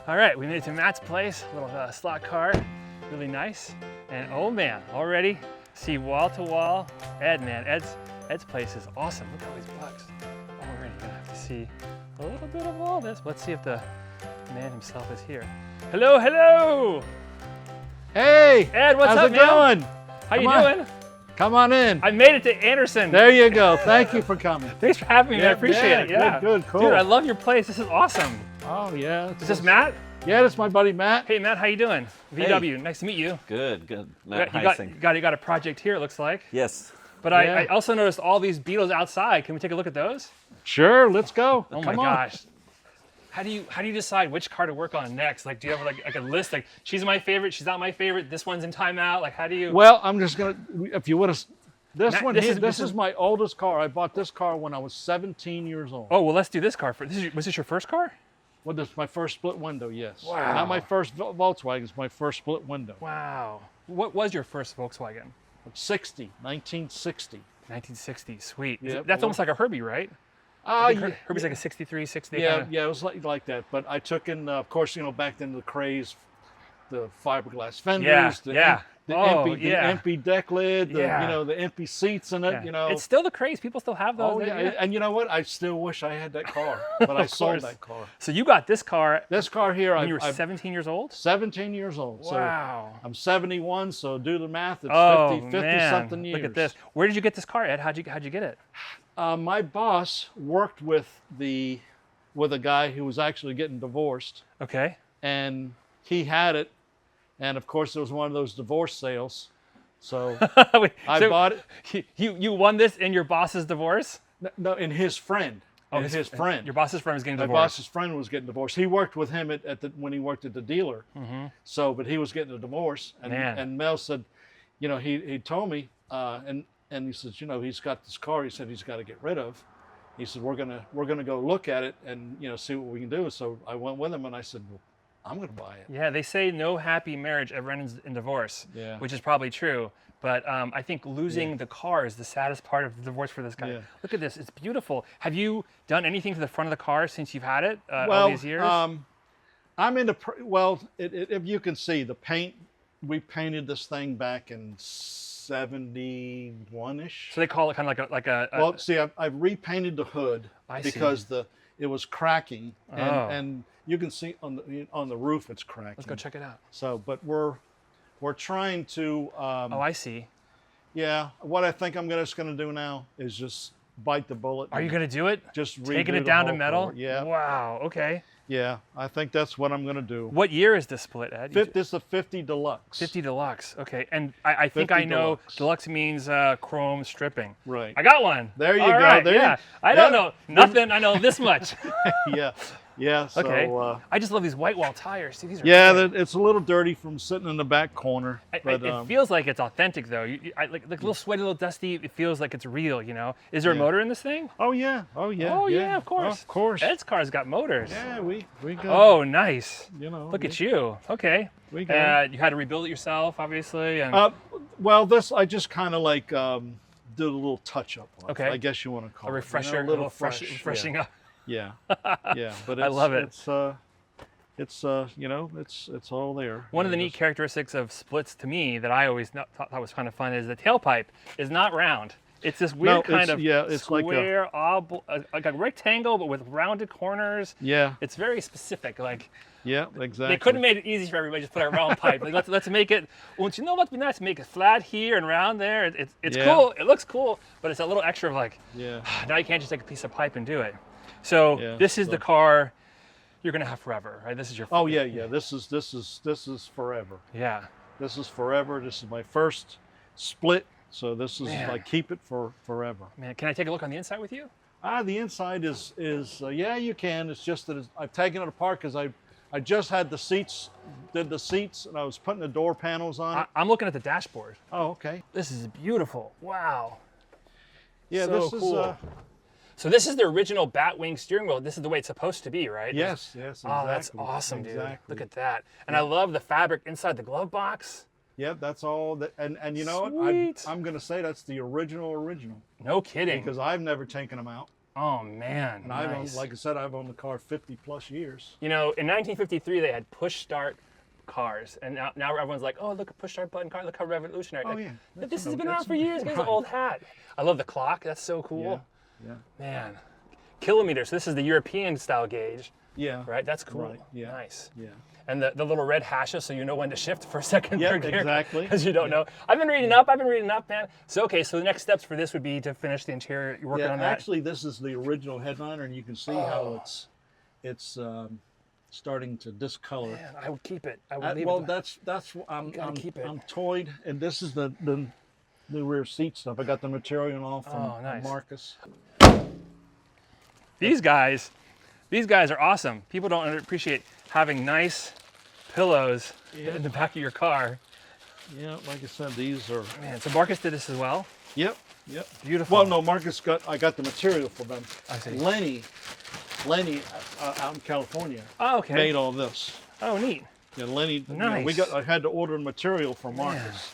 All right, we made it to Matt's place, little slot car, really nice. And oh man, already see wall to wall. Ed, man, Ed's place is awesome. Look at all these bugs. Already gonna have to see a little bit of all this. Let's see if the man himself is here. Hello, hello. Hey, Ed, what's how's up, it man? going? How you doing? Come on in. I made it to Anderson. There you go. Thank you for coming. Thanks for having me. I appreciate it. Yeah, good, cool. Dude, I love your place. This is awesome. Oh yeah. Is this Matt? Yeah, that's my buddy Matt. Hey Matt, how you doing? VW, nice to meet you. Good. You got a project here, it looks like. Yes. But I also noticed all these Beetles outside. Can we take a look at those? Sure, let's go. Oh Come my on. gosh. How do you decide which car to work on next? Like, do you have like a list? Like, she's my favorite, she's not my favorite. This one's in timeout. Like, how do you? Well, I'm just gonna. If you would have, this Matt, one. this is my oldest car. I bought this car when I was 17 years old. Oh well, let's do this car first. Was this your first car? Well, this is my first split window. Yes. Wow. Not my first Volkswagen. It's my first split window. Wow. What was your first Volkswagen? 1960. 1960. Sweet. Yep. That's almost like a Herbie, right? Herbie's like a 63, 60. Yeah, kinda. yeah, it was like that. But I took in, of course, back then the craze, the fiberglass fenders, the empty deck lid, the empty seats in it. It's still the craze. People still have those. Oh yeah, and you know what? I still wish I had that car, but I sold that car. So you got this car. This car here, when you were 17 years old. 17 years old. Wow. So I'm 71. So do the math. It's 50 man. something years. Look at this. Where did you get this car, Ed? How'd you get it? My boss worked with a guy who was actually getting divorced. Okay. And he had it, and of course it was one of those divorce sales. So I bought it. You won this in your boss's divorce? No, in his friend. Oh, his friend. Your boss's friend was getting divorced. My boss's friend was getting divorced. He worked with him when he worked at the dealer. Mm-hmm. So, but he was getting a divorce, and Mel said, he told me, and he says, he's got this car. He said he's got to get rid of. He said we're gonna go look at it and see what we can do. So I went with him and I said, well, I'm gonna buy it. Yeah, they say no happy marriage ever ends in divorce. Yeah. Which is probably true. But I think losing the car is the saddest part of the divorce for this guy. Yeah. Look at this, it's beautiful. Have you done anything to the front of the car since you've had it all these years? I'm into, if you can see the paint, we painted this thing back in 71-ish. So they call it kind of like a well, see, I've repainted the hood because it was cracking, and you can see on the roof it's cracking. Let's go check it out. So, but we're trying to. Oh, I see. Yeah, what I think I'm just going to do now is just bite the bullet. Are you going to do it? Just taking it down to metal? Car. Yeah. Wow. Okay. Yeah, I think that's what I'm going to do. What year is this split, Ed? This is a 50 Deluxe. 50 Deluxe. Okay, and I think I know Deluxe means chrome stripping. Right. I got one. There you All go. Right. There yeah. I don't know nothing. I know this much. Yeah. Yeah. So, okay. I just love these white wall tires. See, these are it's a little dirty from sitting in the back corner. But, it feels like it's authentic though. Like a little sweaty, a little dusty. It feels like it's real. Is there a motor in this thing? Oh yeah. Oh yeah. Oh yeah. Of course. Of course. Ed's car's got motors. Yeah, we got. Oh, nice. Look at you. Okay. We got. You had to rebuild it yourself, obviously. And... well, this I just kind of like did a little touch up on. Okay. I guess you want to call it a refresher, a little refreshing up. Yeah, yeah, but I love it. It's all there. One of the neat characteristics of splits to me that I always thought was kind of fun is the tailpipe is not round. It's this weird kind of square, like a rectangle, but with rounded corners. Yeah. It's very specific. Like. Yeah, exactly. They couldn't have made it easy for everybody. Just put a round pipe. Like, let's make it. Well, you know what'd be nice? Make it flat here and round there. It's cool. It looks cool, but it's a little extra of like. Yeah. Now you can't just take a piece of pipe and do it. So this is the car you're gonna have forever, right? This is your. Oh yeah. This is forever. Yeah. This is forever. This is my first split, so this is like keep it for forever. Man, can I take a look on the inside with you? The inside is yeah, you can. It's just that I've taken it apart because I just had the seats, and I was putting the door panels on it. I'm looking at the dashboard. Oh, okay. This is beautiful. Wow. Yeah, so this cool. is. So this is the original batwing steering wheel. This is the way it's supposed to be, right? Yes, exactly. Oh, that's awesome, dude. Look at that. And I love the fabric inside the glove box. Yeah, that's all. And you know what? I'm going to say that's the original. No kidding. Because I've never taken them out. Oh man, And I've owned, like I said, I've owned the car 50+ years. You know, in 1953 they had push start cars, and now everyone's like, oh, look, a push start button car, look how revolutionary. Oh like, yeah. But this has been around for years. It's an old hat. I love the clock. That's so cool. Yeah. Man, kilometers. So this is the European style gauge. Yeah. Right. That's cool. Right. Yeah. Nice. Yeah. And the little red hashes, so you know when to shift for a second. Yeah, per gear, exactly. Because you don't know. I've been reading up, man. So, okay, so the next steps for this would be to finish the interior. You're working on that? Actually, this is the original headliner, and you can see how it's starting to discolor. Man, I would keep it. I would leave well, it. that's I'm keep it. I'm toyed, and this is the rear seat stuff. I got the material all from nice. Marcus. These guys are awesome. People don't appreciate having nice pillows in the back of your car. Yeah, like I said, these are. Man, so Marcus did this as well? Yep. Beautiful. Well, no, I got the material for them. I see. Lenny out in California. Oh, okay. Made all this. Oh, neat. Yeah, Lenny. Nice. I had to order material from Marcus.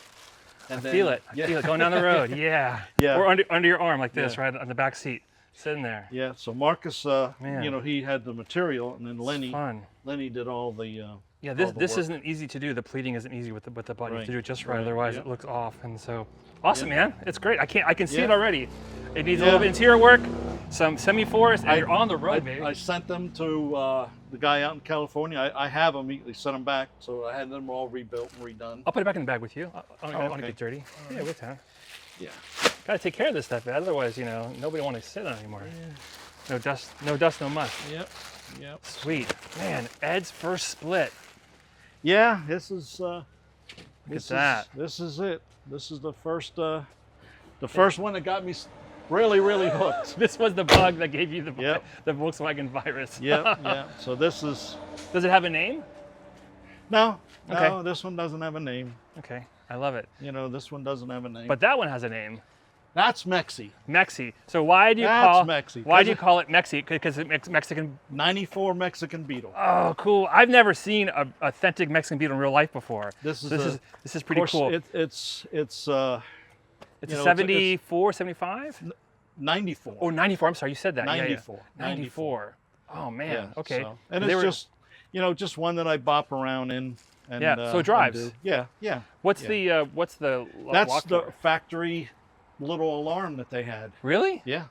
And I feel it going down the road. Yeah. Yeah. Or under your arm like this, right on the back seat, sitting there. Yeah. So Marcus, he had the material, and then Lenny did all the. Yeah, this isn't easy to do. The pleating isn't easy with the body. You have to do it just right, otherwise it looks off. And so, awesome, man. It's great. I can see it already. It needs a little bit of interior work, some semi-forest, and you're on the road, baby. I sent them to the guy out in California. I have them immediately sent them back, so I had them all rebuilt and redone. I'll put it back in the bag with you. I don't want to get dirty. Yeah, with time. Yeah. Gotta take care of this stuff, man. Otherwise, nobody want to sit on it anymore. Yeah. No dust, no muss. Yep. Sweet, man. Ed's first split. Yeah, this is. This is it. This is the first one that got me really hooked. This was the bug that gave you the Volkswagen virus. Yeah. So this is. Does it have a name? No, this one doesn't have a name. Okay, I love it. This one doesn't have a name. But that one has a name. That's Mexi. Mexi. So why do you call it Mexi? Because it's Mexican. 94 Mexican Beetle. Oh, cool! I've never seen an authentic Mexican Beetle in real life before. This is pretty cool. It's a 74, 75? 94. Oh, 94. I'm sorry, you said that. 94. Yeah. 94. Oh man. Yeah, okay. So, and it's just one that I bop around in. And, so it drives. Yeah. What's the That's lock the door? Factory little alarm that they had. Really? Yeah.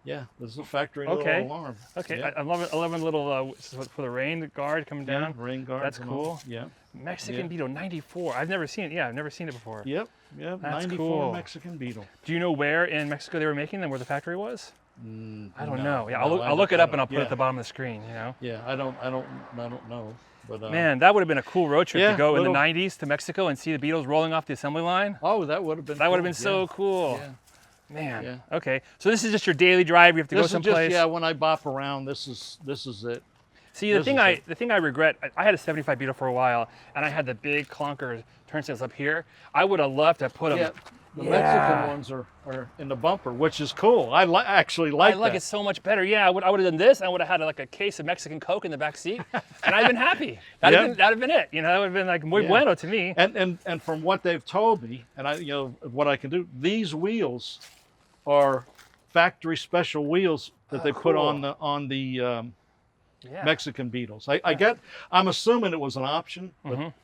This is a factory little alarm. Okay. Yeah. I love a little for the rain guard coming down. Rain guard. That's cool. Yeah. Mexican Beetle 94. I've never seen it. Yeah, I've never seen it before. Yep. That's 94 cool. Mexican Beetle. Do you know where in Mexico they were making them? Where the factory was? I don't know. Yeah, no, I'll look it up and I'll put it at the bottom of the screen. Yeah, I don't know. But man, that would have been a cool road trip to go in the '90s to Mexico and see the Beetles rolling off the assembly line. Oh, that would have been. That would have been so cool. Yeah. Man. Yeah. Okay. So this is just your daily drive. You have to go someplace. When I bop around, this is it. See, the thing I regret, I had a 75 Beetle for a while, and I had the big clunker turnstiles up here. I would have loved to put them. Yeah. The Mexican ones are in the bumper, which is cool. I actually like that. I like it so much better. Yeah, I would have done this. I would have had like a case of Mexican Coke in the back seat, and I'd been happy. That'd have been it. That would have been like muy bueno to me. And from what they've told me, and what I can do, these wheels are factory special wheels that they put on the Mexican Beetles. I'm assuming it was an option,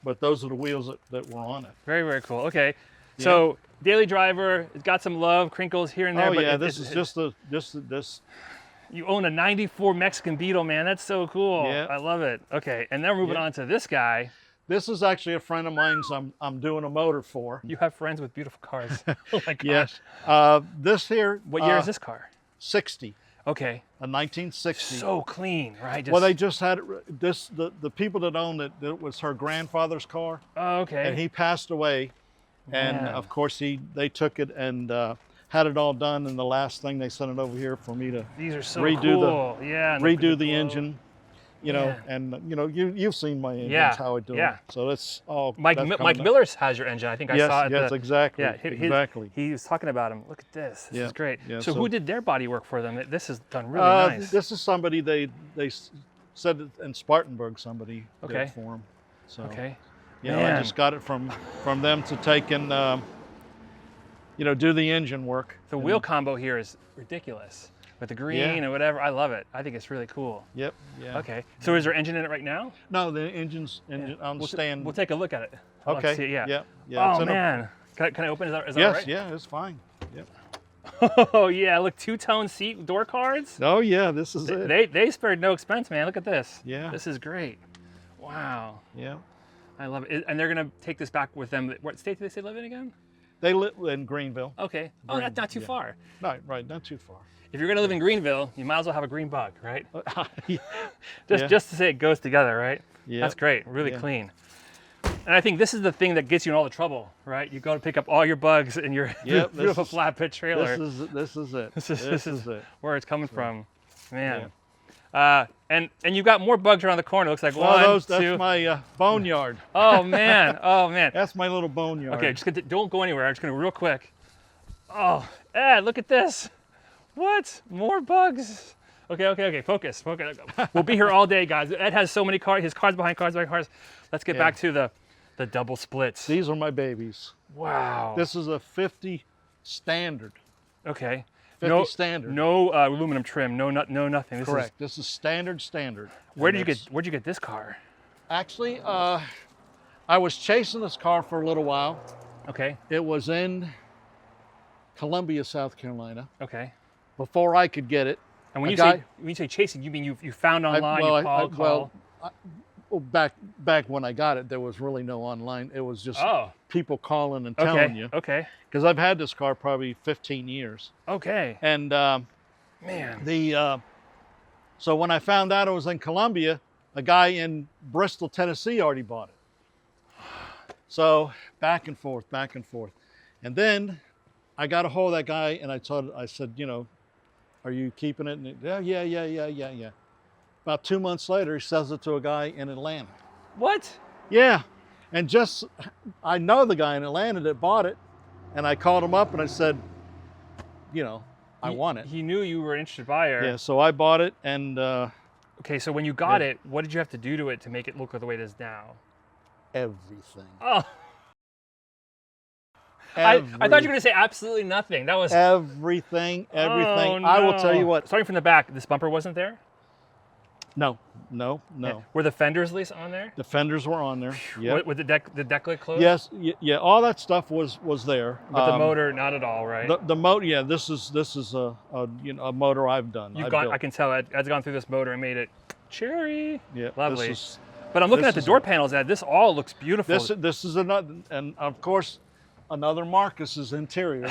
but those are the wheels that were on it. Very, very cool. Okay, so daily driver, it's got some love, crinkles here and there. Oh but yeah, this is just this. You own a 94 Mexican Beetle, man. That's so cool. Yeah. I love it. Okay, and then we're moving on to this guy. This is actually a friend of mine's I'm doing a motor for. You have friends with beautiful cars. Oh my gosh. Yes. This here. What year is this car? 60. Okay. A 1960. So clean, right? Well, they just had this. The people that owned it, it was her grandfather's car. Oh, okay. And he passed away, and of course they took it and had it all done. And the last thing they sent it over here for me to These are so redo cool. redo the engine. And you've seen my engines, how I do it. So that's all. Mike Miller's has your engine. I think I saw it. Yes, exactly. Yeah, exactly. He was talking about him. Look at this. This is great. Yeah, so who did their body work for them? This is done really nice. This is somebody they said in Spartanburg somebody did for them. So I just got it from them to take and do the engine work. The wheel combo here is ridiculous. with the green and whatever. I love it. I think it's really cool. Yep. Yeah. Okay. So is there engine in it right now? No, the engine's on the stand. We'll take a look at it. I'd like to Okay. see it, yeah. Yeah. Yeah. Oh man. Can I open? Is that Yes. all right? Yeah. It's fine. Yep. Oh yeah. Look, two-tone seat door cards. Oh yeah. This is it. They spared no expense, man. Look at this. Yeah. This is great. Wow. Yeah. I love it. And they're gonna take this back with them. What state do they say live in again? They live in Greenville. Okay. Oh, that's not too far. Right. Not too far. If you're gonna live in Greenville, you might as well have a green bug, right? Yeah. Just to say it goes together, right? Yeah. That's great. Really clean. And I think this is the thing that gets you in all the trouble, right? You go to pick up all your bugs in your beautiful flatbed trailer. This is it. This is it. where it's coming from, man. And you got more bugs around the corner. Looks like Well, two. that's my boneyard. Oh man, oh man. That's my little boneyard. Okay, don't go anywhere. I'm just gonna real quick. Oh, Ed, look at this. What? More bugs? Okay. Focus. We'll be here all day, guys. Ed has so many cars. His cars behind cars. Let's get back to the double splits. These are my babies. Wow. This is a 50 standard. Okay. 50 standard. No aluminum trim. No nothing. Correct. This is standard. Where'd you get this car? Actually, I was chasing this car for a little while. Okay. It was in Columbia, South Carolina. Okay. Before I could get it. And when you say chasing, you mean you found online, you called? Back when I got it, there was really no online. It was just people calling and telling you. Okay. Because I've had this car probably 15 years. Okay. And man, so when I found out it was in Columbia, a guy in Bristol, Tennessee already bought it. So back and forth. And then I got a hold of that guy and I said, are you keeping it? And yeah. About 2 months later, he sells it to a guy in Atlanta. What? Yeah. And I know the guy in Atlanta that bought it. And I called him up and I said, I want it. He knew you were an interested buyer. Yeah, so I bought it and... okay, so when you got it, what did you have to do to it to make it look the way it is now? Everything. Oh. I thought you were going to say absolutely nothing. That was... Everything. Oh, no. I will tell you what. Starting from the back, this bumper wasn't there? No. Were the fenders at least on there? The fenders were on there. Yeah. With the deck lid closed? Yes. Yeah. All that stuff was there. But the motor, not at all, right? The motor. Yeah. This is a motor I've done. I can tell Ed's gone through this motor and made it cherry. Yeah. Lovely. But I'm looking at the door panels, Ed. This all looks beautiful. This is another, and of course, another Marcus's interior,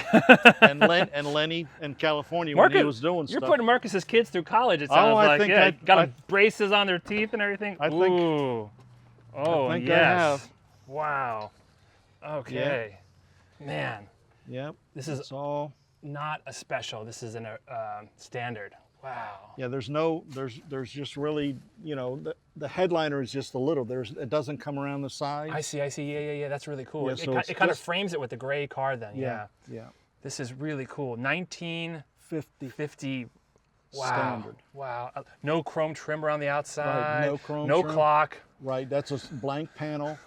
and Lenny in California when he was doing stuff. You're putting Marcus's kids through college, it sounds like. I think got braces on their teeth and everything. I think. Ooh. Oh, I think yes. I have. Wow. Okay. Yeah. Man. Yep. This is all not a special. This is a standard. Wow. Yeah. There's just really, the headliner is just a little. It doesn't come around the side. I see. Yeah. That's really cool. Yeah, it kind of frames it with the gray car then. Yeah. This is really cool. 1950. Wow. Standard. Wow. No chrome trim around the outside. Right. No chrome No trim. clock. Right. That's a blank panel,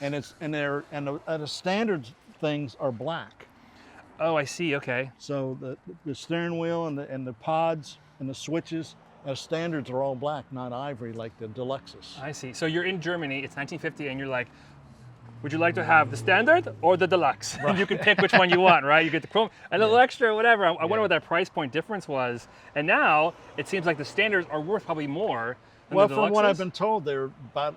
and the standard things are black. Oh, I see. Okay. So the steering wheel and the pods and the switches, standards are all black, not ivory like the Deluxes. I see. So you're in Germany. It's 1950, and you're like, would you like to have the standard or the Deluxe? Right. And you can pick which one you want, right? You get the chrome and a little extra, whatever. I wonder what that price point difference was. And now it seems like the standards are worth probably more than the Deluxes. From what I've been told, they're about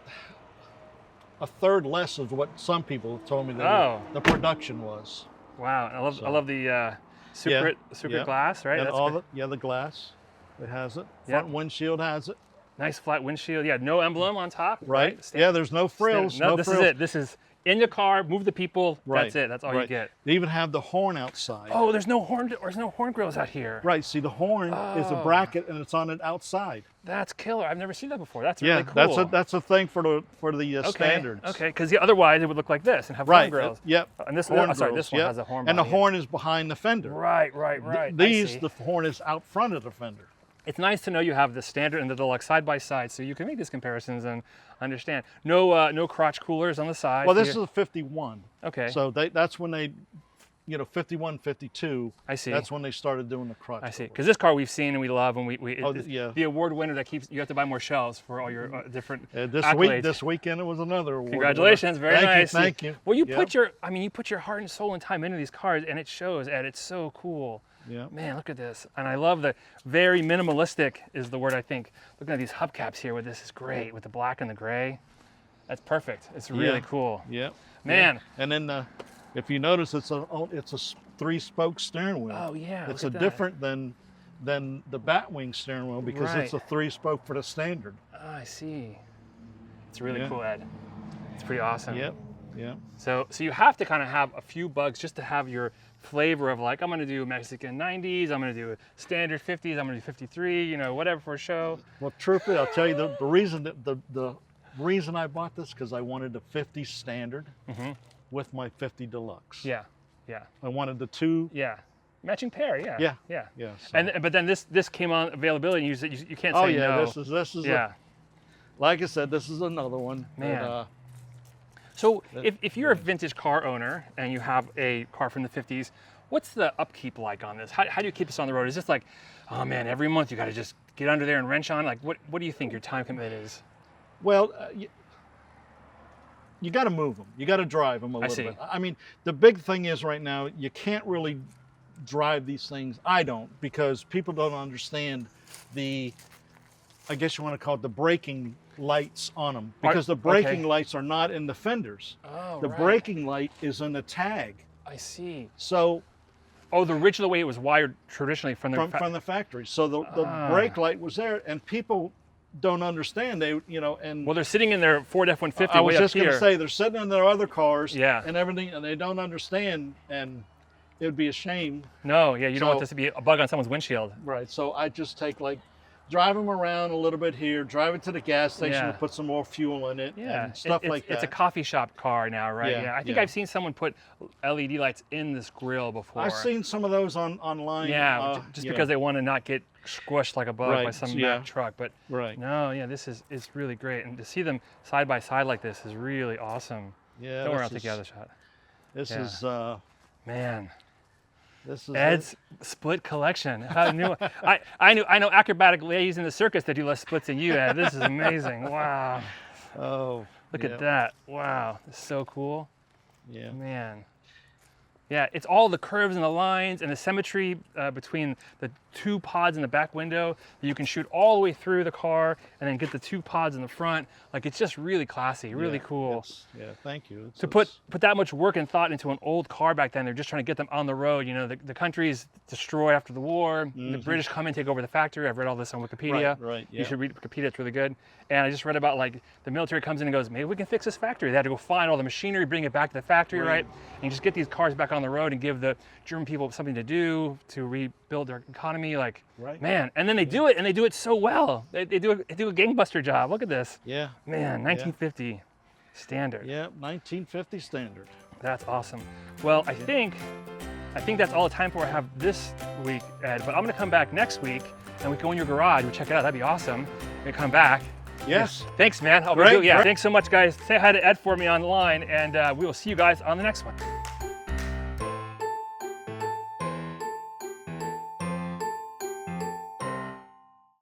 a third less of what some people have told me that the production was. Wow, I love the secret glass, right? And the glass, it has it. Front windshield has it. Nice flat windshield. Yeah, no emblem on top. Right. Yeah, there's no frills. No, this is it. This is in the car. Move the people. Right. That's it. That's all you get. They even have the horn outside. Oh, there's no horn grills out here. Right. See, the horn is a bracket and it's on it outside. That's killer. I've never seen that before. That's really cool. Yeah, that's a thing for the standards. Okay, because otherwise it would look like this and have horn grills. Yep. And this one has a horn. And the horn is behind the fender. Right. The horn is out front of the fender. It's nice to know you have the standard and the Deluxe side by side, so you can make these comparisons and understand. No crotch coolers on the side. Well, this is a 51. Okay. So that's when they you know, 51, 52. I see. That's when they started doing the crutch. I see. Because this car we've seen and we love, and yeah. the award winner that keeps, you have to buy more shells for all your different this accolades. this weekend it was another award. Congratulations, very nice. Thank you. Well, you put your, I mean, you put your heart and soul and time into these cars, and it shows, Ed. It's so cool. Yeah. Man, look at this. And I love the very minimalistic is the word, I think. Looking at these hubcaps here with this is great, with the black and the gray. That's perfect. It's really cool. Yeah. Man. Yeah. And then if you notice, it's a 3-spoke steering wheel. Oh yeah. It's different than the batwing steering wheel because it's a 3-spoke for the standard. Oh, I see. It's really cool, Ed. It's pretty awesome. Yep. Yeah. So you have to kind of have a few bugs just to have your flavor of like, I'm going to do Mexican 90s, I'm going to do standard 50s, I'm going to do 53, you know, whatever for a show. Well, truthfully, I'll tell you the reason that the reason I bought this because I wanted the 50 standard with my 50 Deluxe. Yeah. Yeah. I wanted the two. Yeah. Matching pair. Yeah. Yeah. Yeah. Yeah. So. But then this came on availability, and you said you can't say oh yeah, no. this is yeah. Like I said, this is another one. Man. That, so if you're a vintage car owner and you have a car from the 50s, what's the upkeep like on this? How do you keep this on the road? Is this like, oh man, every month you got to just get under there and wrench on? Like what do you think your time commitment is? Well, you got to move them. You got to drive them a little bit. I mean, the big thing is right now, you can't really drive these things. I don't, because people don't understand I guess you want to call it the braking lights on them, because the braking lights are not in the fenders. Oh, the braking light is in the tag. I see. So, the original way it was wired traditionally from the factory. So the brake light was there, and people don't understand. They, you know, and well, they're sitting in their Ford F-150. I was just going to say they're sitting in their other cars, yeah, and everything, and they don't understand, and it would be a shame. No, yeah, you don't want this to be a bug on someone's windshield. Right. So I just take drive them around a little bit here, drive it to the gas station to put some more fuel in it, and stuff like that. It's a coffee shop car now, right? Yeah. I think I've seen someone put LED lights in this grill before. I've seen some of those online. Yeah, just because they want to not get squished like a bug by some Mack truck. But no, yeah, it's really great, and to see them side by side like this is really awesome. Yeah. Don't worry, I'll take the other shot. This is man. This is Ed's split collection. I know acrobatic ladies in the circus that do less splits than you, Ed. This is amazing. Wow. Oh. Look at that. Wow. It's so cool. Yeah. Man. Yeah, it's all the curves and the lines and the symmetry between the two pods in the back window that you can shoot all the way through the car and then get the two pods in the front. Like, it's just really classy, really cool. Yeah, thank you. To put that much work and thought into an old car back then, they're just trying to get them on the road. You know, the country's destroyed after the war. The British come and take over the factory. I've read all this on Wikipedia. Right, yeah. You should read Wikipedia, it's really good. And I just read about, like, the military comes in and goes, maybe we can fix this factory. They had to go find all the machinery, bring it back to the factory, right? And just get these cars back on the road and give the German people something to do to rebuild their economy. Like, man, and then they do it, and they do it so well. They do a gangbuster job. Look at this. Yeah. Man, 1950 standard. Yeah, 1950 standard. That's awesome. Well, I think that's all the time for I have this week, Ed. But I'm gonna come back next week, and we can go in your garage. We check it out. That'd be awesome. We come back. Yes. Thanks, man. Thanks so much, guys. Say hi to Ed for me online, and we will see you guys on the next one.